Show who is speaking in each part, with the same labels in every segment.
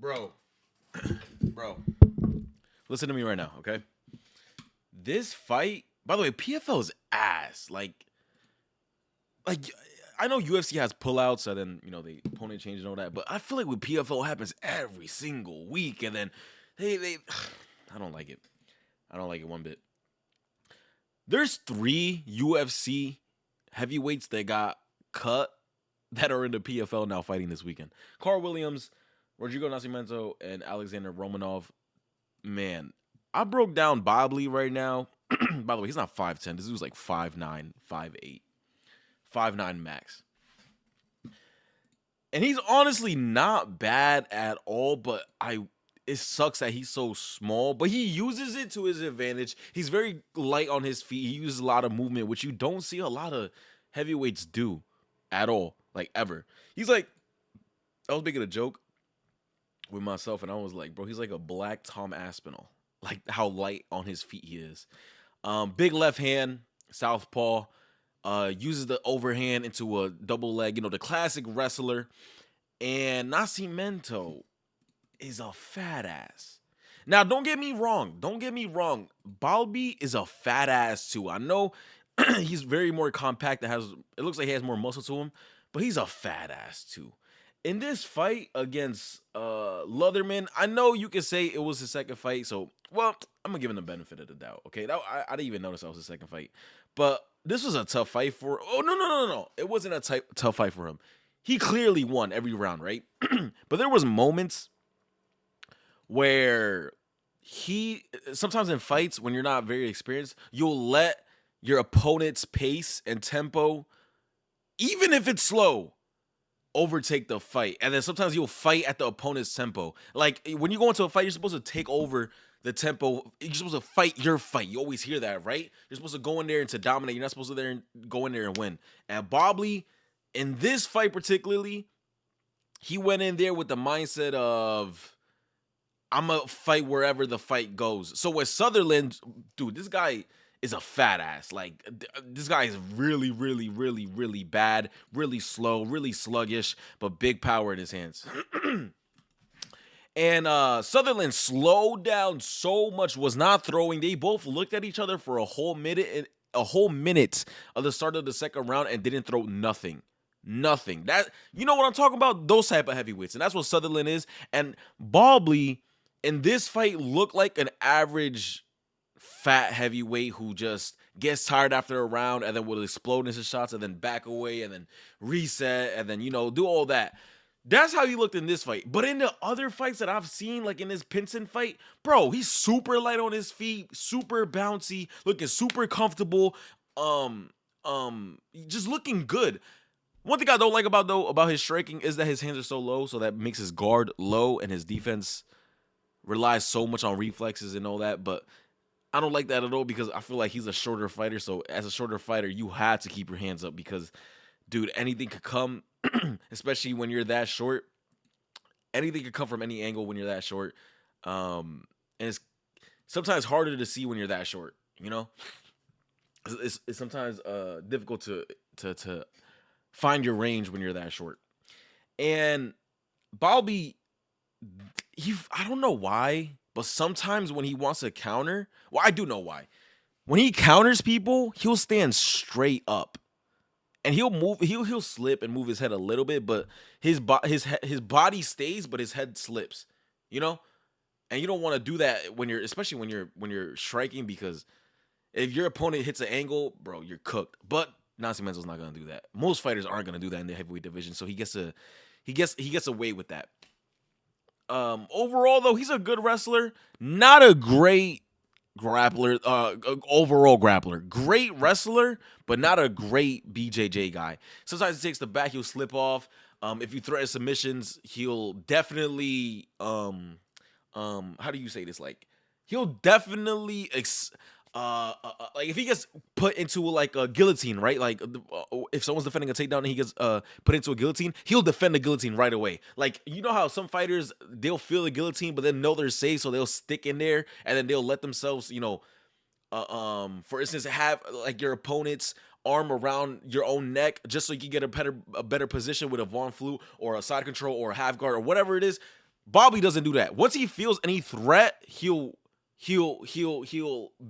Speaker 1: Bro, bro, listen to me right now, okay? This fight, by the way, PFL is ass. Like I know UFC has pullouts, and then the opponent change and all that, but I feel like with PFL happens every single week, and then they I don't like it. I don't like it one bit. There's 3 UFC heavyweights that got cut that are in the PFL now fighting this weekend. Carl Williams, Rodrigo Nascimento, and Alexander Romanov. Man, I broke down Bobley right now. By the way, he's not 5'10". This dude's like 5'9", 5'8", 5'9" max. And he's honestly not bad at all, but it sucks that he's so small, but he uses it to his advantage. He's very light on his feet. He uses a lot of movement, which you don't see a lot of heavyweights do at all, like ever. He's like, I was making a joke with myself, and I was like, bro, he's like a black Tom Aspinall, like how light on his feet he is. Big left hand, southpaw, uses the overhand into a double leg, the classic wrestler. And Nascimento is a fat ass. Now, don't get me wrong. Balbi is a fat ass too. I know he's very more compact. It looks like he has more muscle to him, but he's a fat ass too. In this fight against Leatherman, I know you could say it was his second fight, so I'm gonna give him the benefit of the doubt. Okay, I didn't even notice that was his second fight, but this was a tough fight for. Oh no! It wasn't a tough fight for him. He clearly won every round, right? But there was moments where sometimes in fights when you're not very experienced, you'll let your opponent's pace and tempo, even if it's slow, overtake the fight. And then sometimes you'll fight at the opponent's tempo. Like when you go into a fight, you're supposed to take over the tempo. You're supposed to fight your fight. You always hear that, right? You're supposed to go in there and to dominate. You're not supposed to go in there and win. And Bobley, in this fight particularly, he went in there with the mindset of, I'm going to fight wherever the fight goes. So with Sutherland, dude, this guy is a fat ass. Like, this guy is really, really, really, really bad, really slow, really sluggish, but big power in his hands. And Sutherland slowed down so much, was not throwing. They both looked at each other for a whole minute of the start of the second round and didn't throw nothing. Nothing. That, you know what I'm talking about? Those type of heavyweights. And that's what Sutherland is. And Bobley in this fight looked like an average fat heavyweight who just gets tired after a round and then will explode into shots and then back away and then reset and then, do all that. That's how he looked in this fight. But in the other fights that I've seen, like in this Pinson fight, bro, he's super light on his feet, super bouncy, looking super comfortable, just looking good. One thing I don't like about his striking is that his hands are so low, so that makes his guard low and his defense relies so much on reflexes and all that. But I don't like that at all because I feel like he's a shorter fighter. So as a shorter fighter, you have to keep your hands up because, dude, anything could come, especially when you're that short. Anything could come from any angle when you're that short. And it's sometimes harder to see when you're that short, It's sometimes difficult to find your range when you're that short. And Balbi, I don't know why, but sometimes when he wants to counter, I do know why. When he counters people, he'll stand straight up. And he'll slip and move his head a little bit, but his body stays, but his head slips. And you don't want to do that especially when you're striking, because if your opponent hits an angle, bro, you're cooked. But Nascimento's not gonna do that. Most fighters aren't gonna do that in the heavyweight division, so he gets away with that. Overall though, he's a good wrestler, not a great grappler. Overall grappler, great wrestler, but not a great BJJ guy. Sometimes he takes the back, he'll slip off. If you threaten submissions, he'll definitely how do you say this? Like, he'll definitely like if he gets put into like a guillotine, right? Like if someone's defending a takedown and he gets put into a guillotine, he'll defend the guillotine right away. Like, you know how some fighters, they'll feel the guillotine but then know they're safe, so they'll stick in there and then they'll let themselves, for instance, have like your opponent's arm around your own neck just so you can get a better position with a Von Flute or a side control or a half guard or whatever it is. Bobby doesn't do that. Once he feels any threat, he'll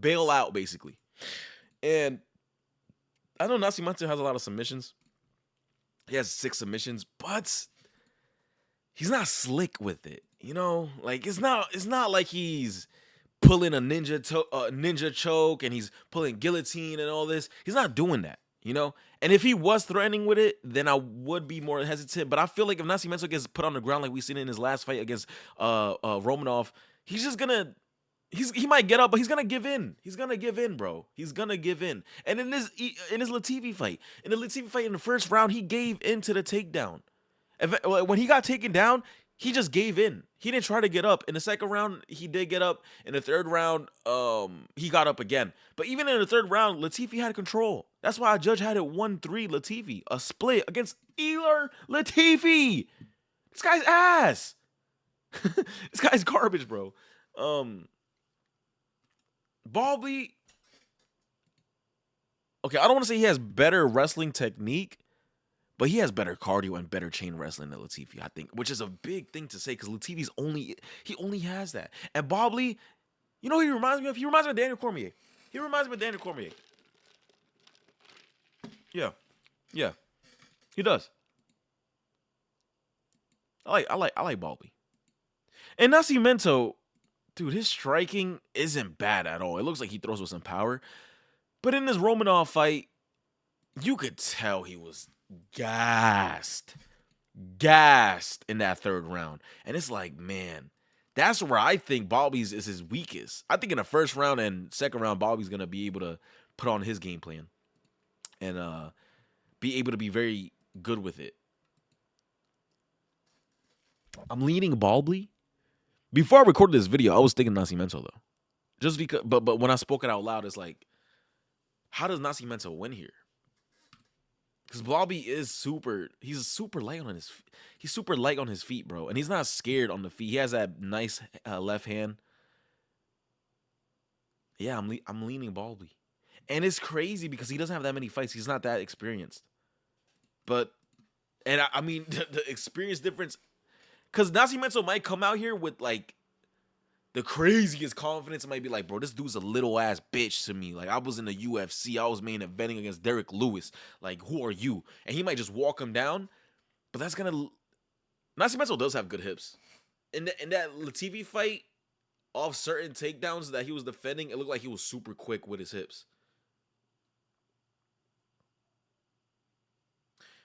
Speaker 1: bail out basically. And I know Nascimento has a lot of submissions. He has 6 submissions, but he's not slick with it. You know, like it's not like he's pulling a ninja choke and he's pulling guillotine and all this. He's not doing that, you know? And if he was threatening with it, then I would be more hesitant. But I feel like if Nascimento gets put on the ground like we seen in his last fight against Romanov, he's just gonna he might get up, but he's gonna give in. He's gonna give in, bro. He's gonna give in. And in his Latifi fight, in the first round, he gave in to the takedown. When he got taken down, he just gave in. He didn't try to get up. In the second round, he did get up. In the third round, he got up again. But even in the third round, Latifi had control. That's why a judge had it 1-3 Latifi. A split against Ilir Latifi. This guy's ass. This guy's garbage, bro. Bobby. Okay, I don't want to say he has better wrestling technique, but he has better cardio and better chain wrestling than Latifi, I think, which is a big thing to say because Latifi's only has that. And Bobby, you know who he reminds me of? He reminds me of Daniel Cormier. Yeah, he does. I like Bobby. And Nascimento, dude, his striking isn't bad at all. It looks like he throws with some power. But in this Romanov fight, you could tell he was gassed in that third round. And it's like, man, that's where I think Bobby's is his weakest. I think in the first round and second round, Bobby's going to be able to put on his game plan and be able to be very good with it. I'm leaning Bobby. Before I recorded this video, I was thinking Nascimento though. Just because, but when I spoke it out loud, it's like, how does Nascimento win here? Because Bobby is he's super light on his feet, bro. And he's not scared on the feet. He has that nice left hand. Yeah, I'm leaning Bobby. And it's crazy because he doesn't have that many fights. He's not that experienced. But, and I mean, the experience difference, because Nascimento might come out here with like the craziest confidence. It might be like, bro, this dude's a little ass bitch to me. Like, I was in the UFC. I was main eventing against Derek Lewis. Like, who are you? And he might just walk him down. But that's going to... Nascimento does have good hips. In that Latifi fight, off certain takedowns that he was defending, it looked like he was super quick with his hips.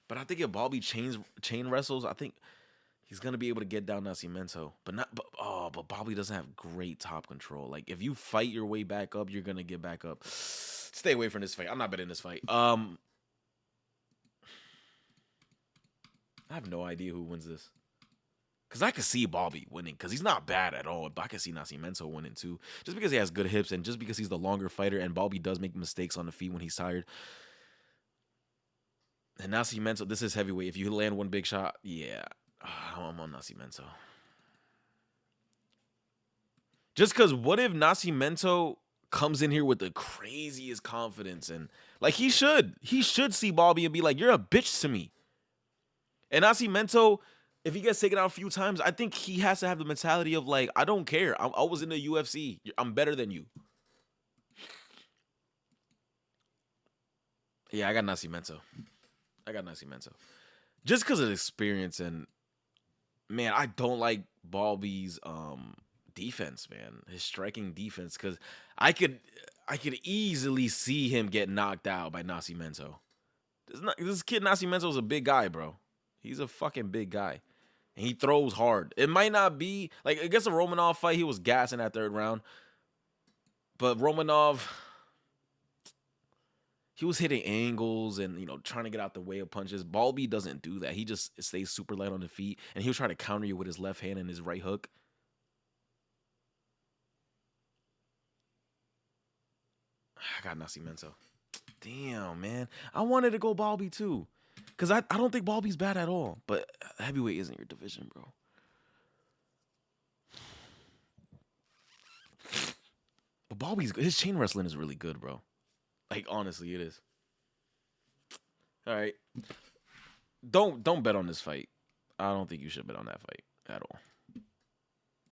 Speaker 1: But I think if Bobby chain wrestles, I think he's gonna be able to get down Nascimento. But Bobby doesn't have great top control. Like if you fight your way back up, you're gonna get back up. Stay away from this fight. I'm not betting this fight. I have no idea who wins this. Because I could see Bobby winning. Because he's not bad at all. But I could see Nascimento winning too. Just because he has good hips and just because he's the longer fighter. And Bobby does make mistakes on the feet when he's tired. And Nascimento, this is heavyweight. If you land one big shot, yeah. I'm on Nascimento. Just because what if Nascimento comes in here with the craziest confidence and like he should see Bobby and be like, you're a bitch to me. And Nascimento, if he gets taken out a few times, I think he has to have the mentality of like, I don't care. I was in the UFC. I'm better than you. Yeah, I got Nascimento. Just because of experience and, man, I don't like Bobby's defense, man. His striking defense, because I could easily see him get knocked out by Nascimento. This kid Nascimento is a big guy, bro. He's a fucking big guy. And he throws hard. It might not be, like, against the Romanov fight, he was gassing that third round. But Romanov, he was hitting angles and, you know, trying to get out the way of punches. Bobby doesn't do that. He just stays super light on the feet. And he'll try to counter you with his left hand and his right hook. I got Nascimento. Damn, man. I wanted to go Bobby too. Because I don't think Bobby's bad at all. But heavyweight isn't your division, bro. But his chain wrestling is really good, bro. Like, honestly, it is. All right. Don't bet on this fight. I don't think you should bet on that fight at all.